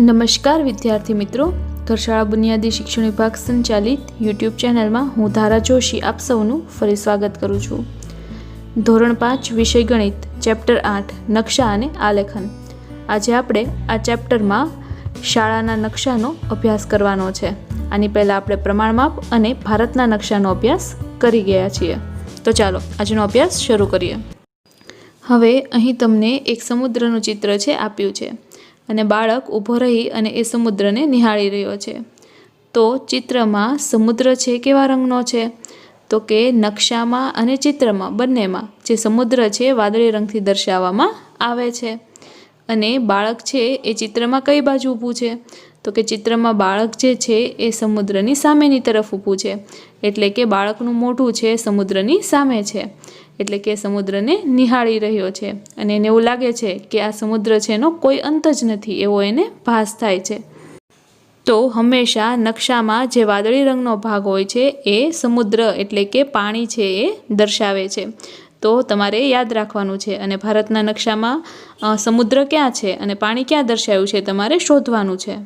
નમસ્કાર વિદ્યાર્થી મિત્રો, ઘરશાળા બુનિયાદી શિક્ષણ વિભાગ સંચાલિત યુટ્યુબ ચેનલમાં હું ધારા જોશી આપ સૌનું ફરી સ્વાગત કરું છું. ધોરણ 5 વિષય ગણિત ચેપ્ટર 8 નકશા અને આલેખન. આજે આપણે આ ચેપ્ટરમાં શાળાના નકશાનો અભ્યાસ કરવાનો છે. આની પહેલાં આપણે પ્રમાણમાપ અને ભારતના નકશાનો અભ્યાસ કરી ગયા છીએ. તો ચાલો આજનો અભ્યાસ શરૂ કરીએ. હવે અહીં તમને એક સમુદ્રનું ચિત્ર છે આપ્યું છે અને બાળક ઊભો રહી અને એ સમુદ્રને નિહાળી રહ્યો છે. તો ચિત્રમાં સમુદ્ર છે કેવા રંગનો છે? તો કે નકશામાં અને ચિત્રમાં બંનેમાં જે સમુદ્ર છે વાદળી રંગથી દર્શાવવામાં આવે છે. અને બાળક છે એ ચિત્રમાં કઈ બાજુ ઊભું છે? તો કે ચિત્રમાં બાળક જે છે એ સમુદ્રની સામેની તરફ ઊભું છે. એટલે કે બાળકનું મોઢું છે સમુદ્રની સામે છે. એટલે કે સમુદ્રને નિહાળી રહ્યો છે અને એને એવું લાગે છે કે આ સમુદ્ર છે એનો કોઈ અંત જ નથી એવો એને ભાસ થાય છે. તો હંમેશા નકશામાં જે વાદળી રંગનો ભાગ હોય છે એ સમુદ્ર એટલે કે પાણી છે એ દર્શાવે છે. તો તમારે યાદ રાખવાનું છે. અને ભારતના નકશામાં સમુદ્ર ક્યાં છે અને પાણી ક્યાં દર્શાવ્યું છે તમારે શોધવાનું છે.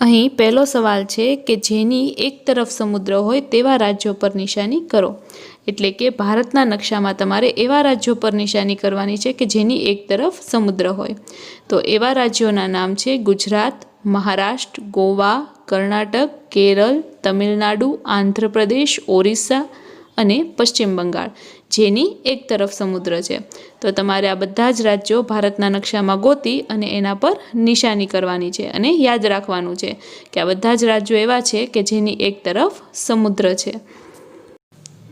અહીં પહેલો સવાલ છે કે જેની એક તરફ સમુદ્ર હોય તેવા રાજ્યો પર નિશાની કરો. એટલે કે ભારતના નકશામાં તમારે એવા રાજ્યો પર નિશાની કરવાની છે કે જેની એક તરફ સમુદ્ર હોય. તો એવા રાજ્યોના નામ છે ગુજરાત, મહારાષ્ટ્ર, ગોવા, કર્ણાટક, કેરળ, તમિલનાડુ, આંધ્રપ્રદેશ, ઓરિસ્સા અને પશ્ચિમ બંગાળ જેની એક તરફ સમુદ્ર છે. તો તમારે આ બધા જ રાજ્યો ભારતના નકશામાં ગોતી અને એના પર નિશાની કરવાની છે અને યાદ રાખવાનું છે કે આ બધા જ રાજ્યો એવા છે કે જેની એક તરફ સમુદ્ર છે.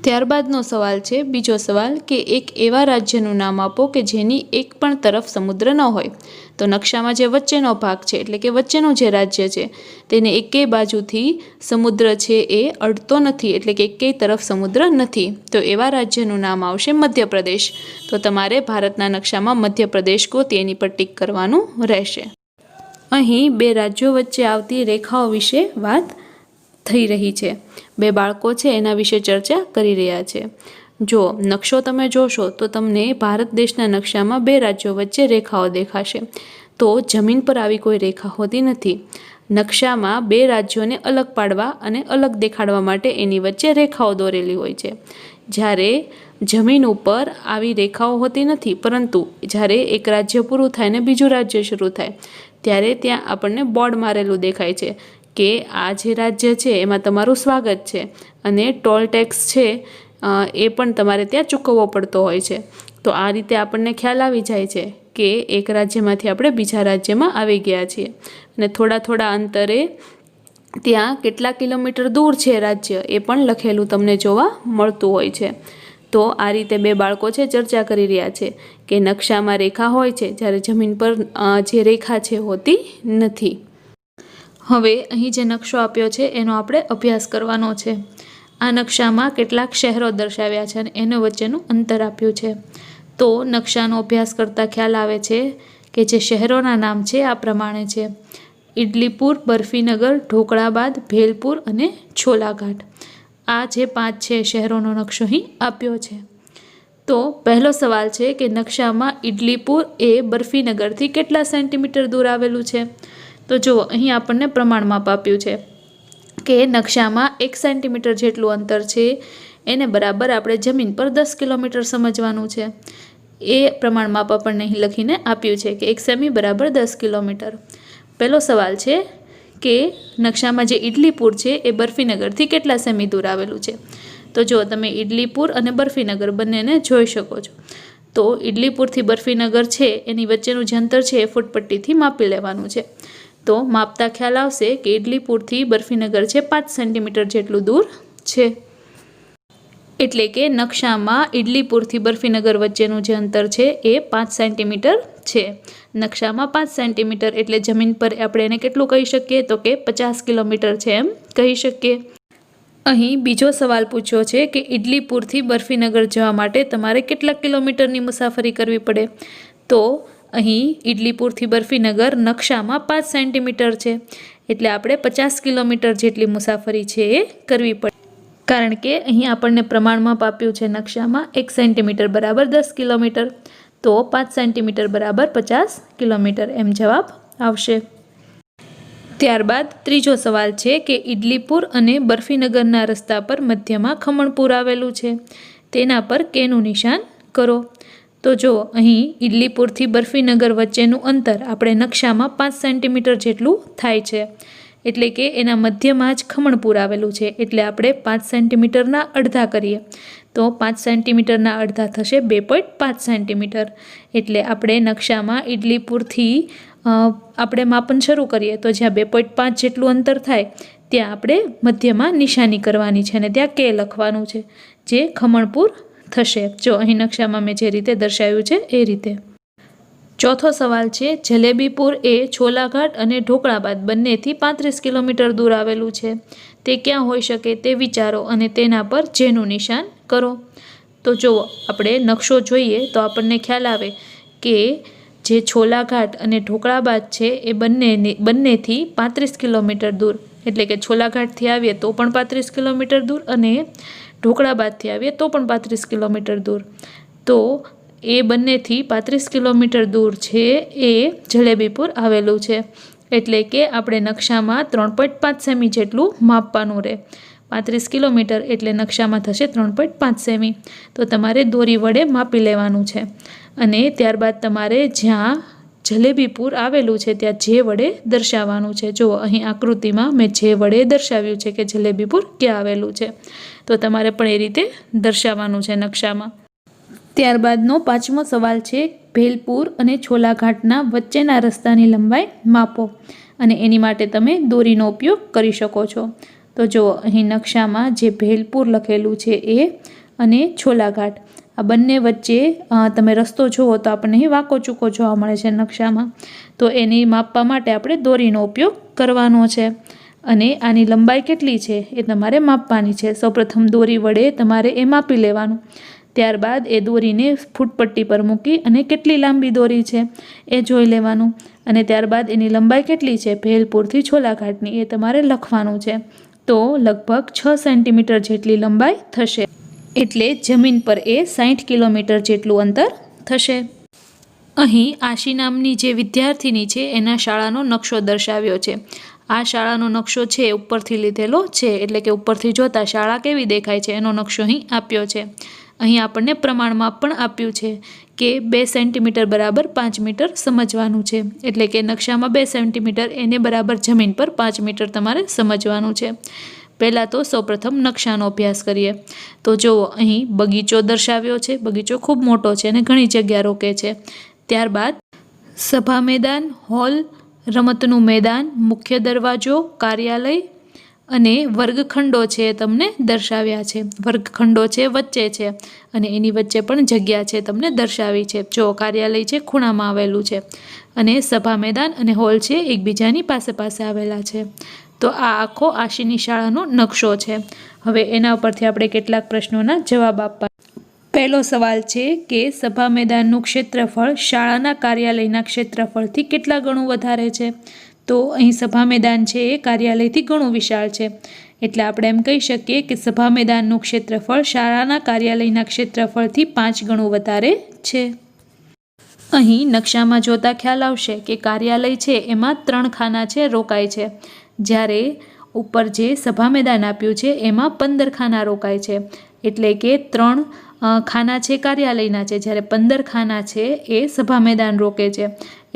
ત્યારબાદનો સવાલ છે બીજો સવાલ કે એક એવા રાજ્યનું નામ આપો કે જેની એક પણ તરફ સમુદ્ર ન હોય. તો નકશામાં જે વચ્ચેનો ભાગ છે એટલે કે વચ્ચેનું જે રાજ્ય છે તેને એકેય બાજુથી સમુદ્ર છે એ અડતો નથી એટલે કે એકેય તરફ સમુદ્ર નથી. તો એવા રાજ્યનું નામ આવશે મધ્યપ્રદેશ. તો તમારે ભારતના નકશામાં મધ્યપ્રદેશ ગોતી એની પર ટીક કરવાનું રહેશે. અહીં બે રાજ્યો વચ્ચે આવતી રેખાઓ વિશે વાત થઈ રહી છે. બે બાળકો છે એના વિશે ચર્ચા કરી રહ્યા છે. જો નકશો તમે જોશો તો તમને ભારત દેશના નકશામાં બે રાજ્યો વચ્ચે રેખાઓ દેખાશે. તો જમીન પર આવી કોઈ રેખા હોતી નથી. નકશામાં બે રાજ્યોને અલગ પાડવા અને અલગ દેખાડવા માટે એની વચ્ચે રેખાઓ દોરેલી હોય છે. જ્યારે જમીન ઉપર આવી રેખાઓ હોતી નથી, પરંતુ જ્યારે એક રાજ્ય પૂરું થાય ને બીજું રાજ્ય શરૂ થાય ત્યારે ત્યાં આપણને બોર્ડ મારેલું દેખાય છે કે આ જે રાજ્ય છે એમાં તમારું સ્વાગત છે અને ટોલ ટેક્સ છે એ પણ તમારે ત્યાં ચૂકવવો પડતો હોય છે. તો આ રીતે આપણને ખ્યાલ આવી જાય છે કે એક રાજ્યમાંથી આપણે બીજા રાજ્યમાં આવી ગયા છીએ. અને થોડા થોડા અંતરે ત્યાં કેટલા કિલોમીટર દૂર છે રાજ્ય એ પણ લખેલું તમને જોવા મળતું હોય છે. તો આ રીતે બે બાળકો છે ચર્ચા કરી રહ્યા છે કે નકશામાં રેખા હોય છે જ્યારે જમીન પર જે રેખા છે હોતી નથી. હવે અહીં જે નકશો આપ્યો છે એનો આપણે અભ્યાસ કરવાનો છે. આ નકશામાં કેટલાક શહેરો દર્શાવ્યા છે અને એનો વચ્ચેનું અંતર આપ્યું છે. તો નકશાનો અભ્યાસ કરતાં ખ્યાલ આવે છે કે જે શહેરોના નામ છે આ પ્રમાણે છે: ઇડલીપુર, બરફીનગર, ઢોકળાબાદ, ભેલપુર અને છોલાઘાટ. આ જે 5 છે શહેરોનો નકશો અહીં આપ્યો છે. તો પહેલો સવાલ છે કે નકશામાં ઇડલીપુર એ બરફીનગરથી કેટલા સેન્ટીમીટર દૂર આવેલું છે? તો જુઓ અહીં આપણને પ્રમાણમાપ આપ્યું છે કે નકશામાં 1 સેન્ટીમીટર જેટલું અંતર છે એને બરાબર આપણે જમીન પર 10 કિલોમીટર સમજવાનું છે. એ પ્રમાણમાપ આપણને અહીં લખીને આપ્યું છે કે 1 સેમી બરાબર 10 કિલોમીટર. પહેલો સવાલ છે કે નકશામાં જે ઇડલીપુર છે એ બરફીનગરથી કેટલા સેમી દૂર આવેલું છે? તો જો તમે ઇડલીપુર અને બરફીનગર બંનેને જોઈ શકો છો. તો ઇડલીપુરથી બરફીનગર છે એની વચ્ચેનું જે અંતર છે એ ફૂટપટ્ટીથી માપી લેવાનું છે. તો માપતા ખ્યાલ આવશે કે ઇડલીપુરથી બરફીનગર છે 5 સેન્ટીમીટર જેટલું દૂર છે. એટલે કે નકશામાં ઇડલીપુરથી બરફીનગર વચ્ચેનું જે અંતર છે એ 5 સેન્ટીમીટર છે. નકશામાં 5 સેન્ટીમીટર એટલે જમીન પર આપણે એને કેટલું કહી શકીએ? તો કે 50 કિલોમીટર છે એમ કહી શકીએ. અહીં બીજો સવાલ પૂછ્યો છે કે ઇડલીપુરથી બરફીનગર જવા માટે તમારે કેટલા કિલોમીટરની મુસાફરી કરવી પડે? તો અહીં ઇડલીપુરથી બરફીનગર નકશામાં 5 સેન્ટીમીટર છે એટલે આપણે 50 કિલોમીટર જેટલી મુસાફરી છે એ કરવી પડે. કારણ કે અહીં આપણને પ્રમાણમાં આપ્યું છે નકશામાં 1 સેન્ટીમીટર બરાબર 10 કિલોમીટર. તો 5 સેન્ટીમીટર બરાબર 50 કિલોમીટર એમ જવાબ આવશે. ત્યારબાદ ત્રીજો સવાલ છે કે ઇડલીપુર અને બરફીનગરના રસ્તા પર મધ્યમાં ખમણપુર આવેલું છે, તેના પર કેનું નિશાન કરો. તો જો અહીં ઇડલીપુરથી બરફીનગર વચ્ચેનું અંતર આપણે નકશામાં 5 સેન્ટીમીટર જેટલું થાય છે, એટલે કે એના મધ્યમાં જ ખમણપુર આવેલું છે. એટલે આપણે 5 સેન્ટીમીટરના અડધા કરીએ તો 5 સેન્ટીમીટરના અડધા થશે 2.5 સેન્ટીમીટર. એટલે આપણે નકશામાં ઇડલીપુરથી આપણે માપન શરૂ કરીએ તો જ્યાં 2.5 જેટલું અંતર થાય ત્યાં આપણે મધ્યમાં નિશાની કરવાની છે અને ત્યાં કે લખવાનું છે, જે ખમણપુર થશે. જો અહીં નકશામાં મેં જે રીતે દર્શાવ્યું છે એ રીતે. ચોથો સવાલ છે જલેબીપુર એ છોલાઘાટ અને ઢોકળાબાદ બંનેથી 35 કિલોમીટર દૂર આવેલું છે, તે ક્યાં હોઈ શકે તે વિચારો અને તેના પર જેનું નિશાન કરો. તો જુઓ, આપણે નકશો જોઈએ તો આપણને ખ્યાલ આવે કે જે છોલાઘાટ અને ઢોકળાબાદ છે એ બંનેથી 35 કિલોમીટર દૂર, એટલે કે છોલાઘાટથી આવીએ તો પણ 35 કિલોમીટર દૂર અને ઢોકળાબાદથી આવીએ તો પણ 35 કિલોમીટર દૂર. તો એ બંનેથી 35 કિલોમીટર દૂર છે એ જલેબીપુર આવેલું છે. એટલે કે આપણે નકશામાં 3.5 સેમી જેટલું માપવાનું રહે. 35 કિલોમીટર એટલે નકશામાં થશે 3.5 સેમી. તો તમારે દોરી વડે માપી લેવાનું છે અને ત્યારબાદ તમારે જ્યાં જલેબીપુર આવેલું છે ત્યાં જે વડે દર્શાવવાનું છે. જુઓ, અહીં આકૃતિમાં મેં જે વડે દર્શાવ્યું છે કે જલેબીપુર ક્યાં આવેલું છે, તો તમારે પણ એ રીતે દર્શાવવાનું છે નકશામાં. ત્યારબાદનો પાંચમો સવાલ છે ભેલપુર અને છોલાઘાટના વચ્ચેના રસ્તાની લંબાઈ માપો અને એની માટે તમે દોરીનો ઉપયોગ કરી શકો છો. તો જુઓ, અહીં નકશામાં જે ભેલપુર લખેલું છે એ અને છોલાઘાટ આ બંને વચ્ચે તમે રસ્તો જુઓ તો આપણને અહીં વાંકો ચૂકો જોવા મળે છે નકશામાં. તો એની માપવા માટે આપણે દોરીનો ઉપયોગ કરવાનો છે અને આની લંબાઈ કેટલી છે એ તમારે માપવાની છે. સૌપ્રથમ દોરી વડે તમારે એ માપી લેવાનું. ત્યારબાદ એ દોરીને ફૂટપટ્ટી પર મૂકી અને કેટલી લાંબી દોરી છે એ જોઈ લેવાનું અને ત્યારબાદ એની લંબાઈ કેટલી છે ભેલપુરથી છોલાઘાટની એ તમારે લખવાનું છે. તો લગભગ 6 સેન્ટીમીટર જેટલી લંબાઈ થશે. એટલે જમીન પર એ 60 કિલોમીટર જેટલું અંતર થશે. અહીં આશી નામની જે વિદ્યાર્થીની છે એના શાળાનો નકશો દર્શાવ્યો છે. આ શાળાનો નકશો છે ઉપરથી લીધેલો છે, એટલે કે ઉપરથી જોતા શાળા કેવી દેખાય છે એનો નકશો અહીં આપ્યો છે. અહીં આપણને પ્રમાણમાં પણ આપ્યું છે કે 2 સેન્ટીમીટર બરાબર 5 મીટર સમજવાનું છે. એટલે કે નકશામાં 2 સેન્ટીમીટર એને બરાબર જમીન પર 5 મીટર તમારે સમજવાનું છે. પહેલાં તો સૌપ્રથમ નકશાનો અભ્યાસ કરીએ. તો જુઓ, અહીં બગીચો દર્શાવ્યો છે. બગીચો ખૂબ મોટો છે અને ઘણી જગ્યા રોકે છે. ત્યારબાદ સભા મેદાન, હોલ, રમતનું મેદાન, મુખ્ય દરવાજો, કાર્યાલય અને વર્ગખંડો છે તમને દર્શાવ્યા છે. વર્ગખંડો છે વચ્ચે છે અને એની વચ્ચે પણ જગ્યા છે તમને દર્શાવી છે. જો કાર્યાલય છે ખૂણામાં આવેલું છે અને સભા મેદાન અને હોલ છે એકબીજાની પાસે પાસે આવેલા છે. તો આ આખો આશીની શાળાનો નકશો છે. હવે એના ઉપરથી આપણે કેટલાક પ્રશ્નોના જવાબ આપવા. પહેલો સવાલ છે કે સભા મેદાનનું ક્ષેત્રફળ શાળાના કાર્યાલયના ક્ષેત્રફળથી કેટલા ગણું વધારે છે. તો અહીં સભા મેદાન છે એ કાર્યાલયથી ઘણું વિશાળ છે. એટલે આપણે એમ કહી શકીએ કે સભા મેદાનનું ક્ષેત્રફળ શાળાના કાર્યાલયના ક્ષેત્રફળથી 5 ગણું વધારે છે. અહીં નકશામાં જોતા ખ્યાલ આવશે કે કાર્યાલય છે એમાં 3 ખાના છે રોકાય છે, જ્યારે ઉપર જે સભા મેદાન આપ્યું છે એમાં 15 ખાના રોકાય છે. એટલે કે 3 ખાના છે કાર્યાલયના છે, જ્યારે 15 ખાના છે એ સભા મેદાન રોકે છે.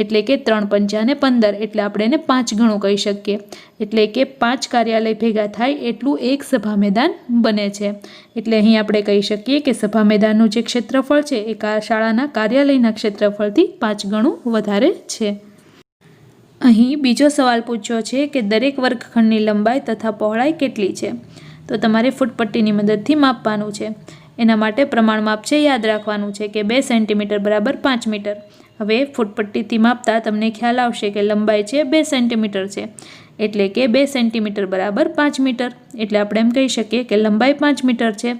એટલે કે 3 પંચા ને 15, એટલે આપણે એને 5 ગણું કહી શકીએ. એટલે કે 5 કાર્યાલય ભેગા થાય એટલું એક સભા મેદાન બને છે. એટલે અહીં આપણે કહી શકીએ કે સભા મેદાનનું જે ક્ષેત્રફળ છે એ શાળાના કાર્યાલયના ક્ષેત્રફળથી 5 ગણું વધારે છે. અહીં બીજો સવાલ પૂછ્યો છે કે દરેક વર્ગખંડની લંબાઈ તથા પહોળાઈ કેટલી છે. તો તમારે ફૂટપટ્ટીની મદદથી માપવાનું છે. એના માટે પ્રમાણ માપ છે યાદ રાખવાનું છે કે 2 સેન્ટીમીટર બરાબર 5 મીટર. હવે ફૂટપટ્ટીથી માપતા તમને ખ્યાલ આવશે કે લંબાઈ છે 2 સેન્ટીમીટર છે, એટલે કે 2 સેન્ટીમીટર બરાબર 5 મીટર. એટલે આપણે એમ કહી શકીએ કે લંબાઈ 5 મીટર છે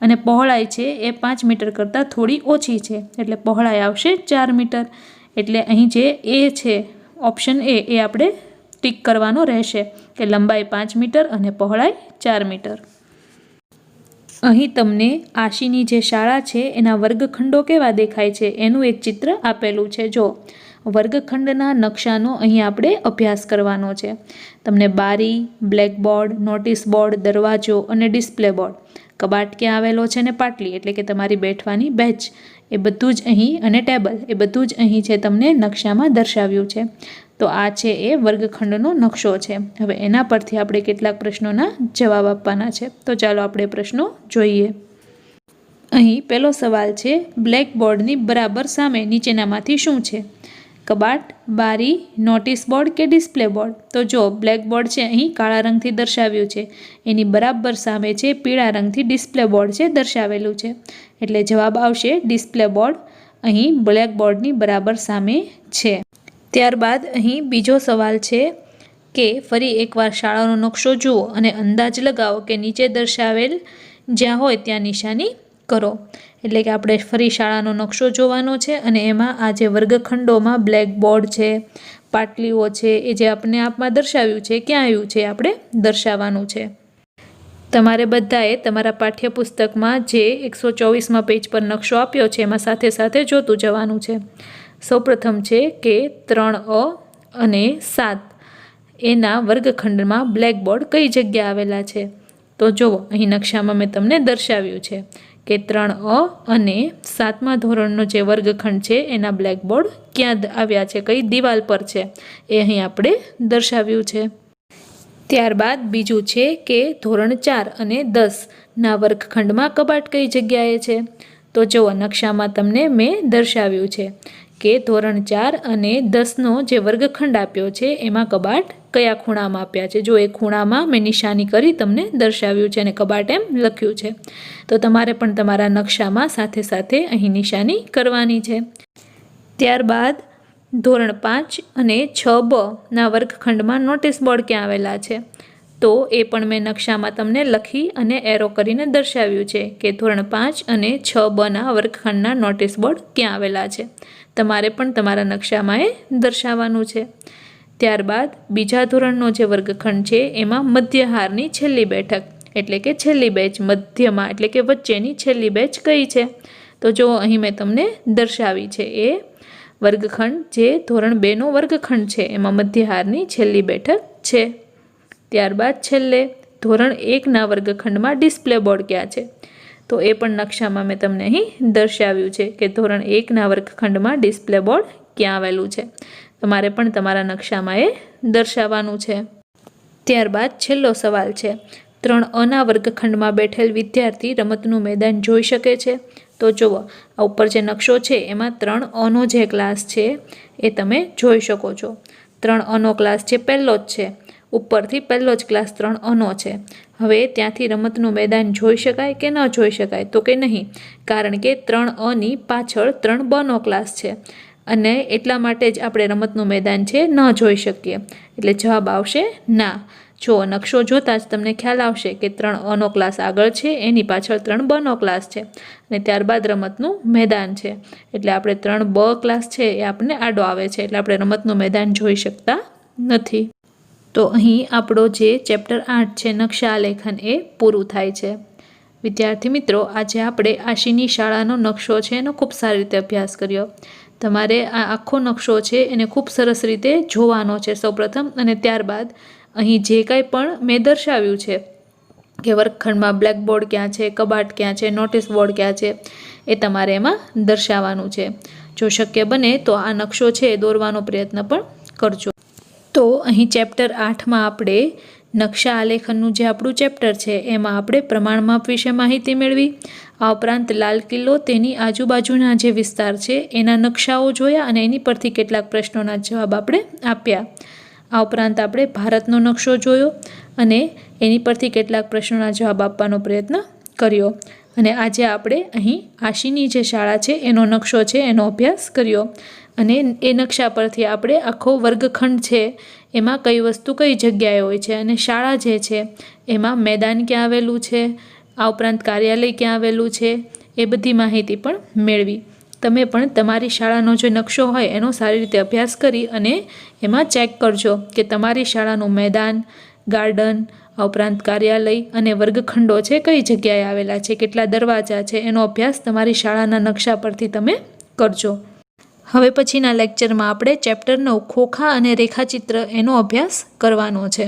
અને પહોળાઈ છે એ 5 મીટર કરતાં થોડી ઓછી છે, એટલે પહોળાઈ આવશે 4 મીટર. એટલે અહીં જે એ છે ઓપ્શન એ આપણે ટીક કરવાનો રહેશે કે લંબાઈ 5 મીટર અને પહોળાઈ 4 મીટર. અહીં તમને આશીની જે શાળા છે એના વર્ગખંડો કેવા દેખાય છે એનું એક ચિત્ર આપેલું છે. જો વર્ગખંડના નકશાનો અહીં આપણે અભ્યાસ કરવાનો છે. તમને બારી, બ્લેકબોર્ડ, નોટિસ બોર્ડ, દરવાજો અને ડિસ્પ્લે બોર્ડ, કબાટ ક્યાં આવેલો છે અને પાટલી એટલે કે તમારી બેઠવાની બેન્ચ એ બધું જ અહીં અને ટેબલ એ બધું જ અહીં છે તમને નકશામાં દર્શાવ્યું છે. તો આ છે એ વર્ગખંડનો નકશો છે. હવે એના પરથી આપણે કેટલાક પ્રશ્નોના જવાબ આપવાના છે. તો ચાલો આપણે પ્રશ્નો જોઈએ. અહીં પહેલો સવાલ છે, બ્લેકબોર્ડની બરાબર સામે નીચેનામાંથી શું છે? કબાટ, બારી, નોટિસ બોર્ડ કે ડિસ્પ્લે બોર્ડ? તો જો બ્લેકબોર્ડ છે અહીં કાળા રંગથી દર્શાવ્યું છે, એની બરાબર સામે છે પીળા રંગથી ડિસ્પ્લે બોર્ડ છે દર્શાવેલું છે. એટલે જવાબ આવશે ડિસ્પ્લે બોર્ડ અહીં બ્લેકબોર્ડની બરાબર સામે છે. ત્યારબાદ અહીં બીજો સવાલ છે કે ફરી એકવાર શાળાનો નકશો જુઓ અને અંદાજ લગાવો કે નીચે દર્શાવેલ જ્યાં હોય ત્યાં નિશાની કરો. એટલે કે આપણે ફરી શાળાનો નકશો જોવાનો છે અને એમાં આ જે વર્ગખંડોમાં બ્લેકબોર્ડ છે, પાટલીઓ છે, એ જે આપણે આપમાં દર્શાવ્યું છે ક્યાં આવ્યું છે આપણે દર્શાવવાનું છે. તમારે બધાએ તમારા પાઠ્યપુસ્તકમાં જે 124માં પેજ પર નકશો આપ્યો છે એમાં સાથે સાથે જોતું જવાનું છે. સૌપ્રથમ છે કે 3A અને 7 એના વર્ગખંડમાં બ્લેકબોર્ડ કઈ જગ્યાએ આવેલા છે? તો જુઓ અહીં નકશામાં મેં તમને દર્શાવ્યું છે કે 3A અને 7મા ધોરણનો જે વર્ગખંડ છે એના બ્લેકબોર્ડ ક્યાં આવ્યા છે, કઈ દિવાલ પર છે એ અહીં આપણે દર્શાવ્યું છે. ત્યારબાદ બીજું છે કે ધોરણ 4 અને 10ના વર્ગખંડમાં કબાટ કઈ જગ્યાએ છે? તો જુઓ નકશામાં તમને મેં દર્શાવ્યું છે કે ધોરણ 4 અને 10નો જે વર્ગખંડ આપ્યો છે એમાં કબાટ કયા ખૂણામાં આપ્યા છે. જો એ ખૂણામાં મેં નિશાની કરી તમને દર્શાવ્યું છે અને કબાટ એમ લખ્યું છે. તો તમારે પણ તમારા નકશામાં સાથે સાથે અહીં નિશાની કરવાની છે. ત્યારબાદ ધોરણ 5 અને 6Bના વર્ગખંડમાં નોટિસ બોર્ડ ક્યાં આવેલા છે? તો એ પણ મેં નકશામાં તમને લખી અને એરો કરીને દર્શાવ્યું છે કે ધોરણ 5 અને 6Bના વર્ગખંડના નોટિસ બોર્ડ ક્યાં આવેલા છે. તમારે પણ તમારા નકશામાં એ દર્શાવવાનું છે. ત્યારબાદ બીજા ધોરણનો જે વર્ગખંડ છે એમાં મધ્યહારની છેલ્લી બેઠક એટલે કે છેલ્લી બેચ, મધ્યમાં એટલે કે વચ્ચેની છેલ્લી બેચ કઈ છે? તો જો અહીં મેં તમને દર્શાવી છે એ વર્ગખંડ જે ધોરણ 2નો વર્ગખંડ છે એમાં મધ્યહારની છેલ્લી બેઠક છે. ત્યારબાદ છેલ્લે ધોરણ 1ના વર્ગખંડમાં ડિસ્પ્લે બોર્ડ ક્યાં છે? તો એ પણ નકશામાં મેં તમને અહીં દર્શાવ્યું છે કે ધોરણ 1ના વર્ગખંડમાં ડિસ્પ્લે બોર્ડ ક્યાં આવેલું છે. તમારે પણ તમારા નકશામાં એ દર્શાવવાનું છે. ત્યારબાદ છેલ્લો સવાલ છે, 3Aના વર્ગખંડમાં બેઠેલ વિદ્યાર્થી રમતનું મેદાન જોઈ શકે છે? તો જુઓ આ ઉપર જે નકશો છે એમાં 3Aનો જે ક્લાસ છે એ તમે જોઈ શકો છો. 3Aનો ક્લાસ જે પહેલો જ છે, ઉપરથી પહેલો જ ક્લાસ 3Aનો છે. હવે ત્યાંથી રમતનું મેદાન જોઈ શકાય કે ન જોઈ શકાય? તો કે નહીં, કારણ કે 3Aની પાછળ 3Bનો ક્લાસ છે અને એટલા માટે જ આપણે રમતનું મેદાન છે ન જોઈ શકીએ. એટલે જવાબ આવશે ના. જો નકશો જોતાં જ તમને ખ્યાલ આવશે કે 3Aનો ક્લાસ આગળ છે, એની પાછળ 3Bનો ક્લાસ છે અને ત્યારબાદ રમતનું મેદાન છે. એટલે આપણે 3B ક્લાસ છે એ આપણને આડો આવે છે એટલે આપણે રમતનું મેદાન જોઈ શકતા નથી. તો અહીં આપણો જે ચેપ્ટર 8 છે નકશા આલેખન એ પૂરું થાય છે. વિદ્યાર્થી મિત્રો, આજે આપણે આશીની શાળાનો નકશો છે એનો ખૂબ સારી રીતે અભ્યાસ કર્યો. તમારે આ આખો નકશો છે એને ખૂબ સરસ રીતે જોવાનો છે સૌપ્રથમ, અને ત્યારબાદ અહીં જે કંઈ પણ મેં દર્શાવ્યું છે કે વર્ગખંડમાં બ્લેકબોર્ડ ક્યાં છે, કબાટ ક્યાં છે, નોટિસ બોર્ડ ક્યાં છે, એ તમારે એમાં દર્શાવવાનું છે. જો શક્ય બને તો આ નકશો છે એ દોરવાનો પ્રયત્ન પણ કરજો. તો અહીં ચેપ્ટર 8માં આપણે નકશા આલેખનનું જે આપણું ચેપ્ટર છે એમાં આપણે પ્રમાણમાપ વિશે માહિતી મેળવી. આ ઉપરાંત લાલ કિલ્લો, તેની આજુબાજુના જે વિસ્તાર છે એના નકશાઓ જોયા અને એની પરથી કેટલાક પ્રશ્નોના જવાબ આપણે આપ્યા. આ ઉપરાંત આપણે ભારતનો નકશો જોયો અને એની પરથી કેટલાક પ્રશ્નોના જવાબ આપવાનો પ્રયત્ન કર્યો. અને આજે આપણે અહીં આશીની જે શાળા છે એનો નકશો છે એનો અભ્યાસ કર્યો અને એ નકશા પરથી આપણે આખો વર્ગખંડ છે એમાં કઈ વસ્તુ કઈ જગ્યાએ હોય છે અને શાળા જે છે એમાં મેદાન ક્યાં આવેલું છે, આ ઉપરાંત કાર્યાલય ક્યાં આવેલું છે, એ બધી માહિતી પણ મેળવી. તમે પણ તમારી શાળાનો જે નકશો હોય એનો સારી રીતે અભ્યાસ કરી અને એમાં ચેક કરજો કે તમારી શાળાનું મેદાન, ગાર્ડન, આ ઉપરાંત કાર્યાલય અને વર્ગખંડો છે કઈ જગ્યાએ આવેલા છે, કેટલા દરવાજા છે, એનો અભ્યાસ તમારી શાળાના નકશા પરથી તમે કરજો. હવે પછીના લેક્ચરમાં આપણે ચેપ્ટર 9 ખોખા અને રેખાચિત્ર એનો અભ્યાસ કરવાનો છે.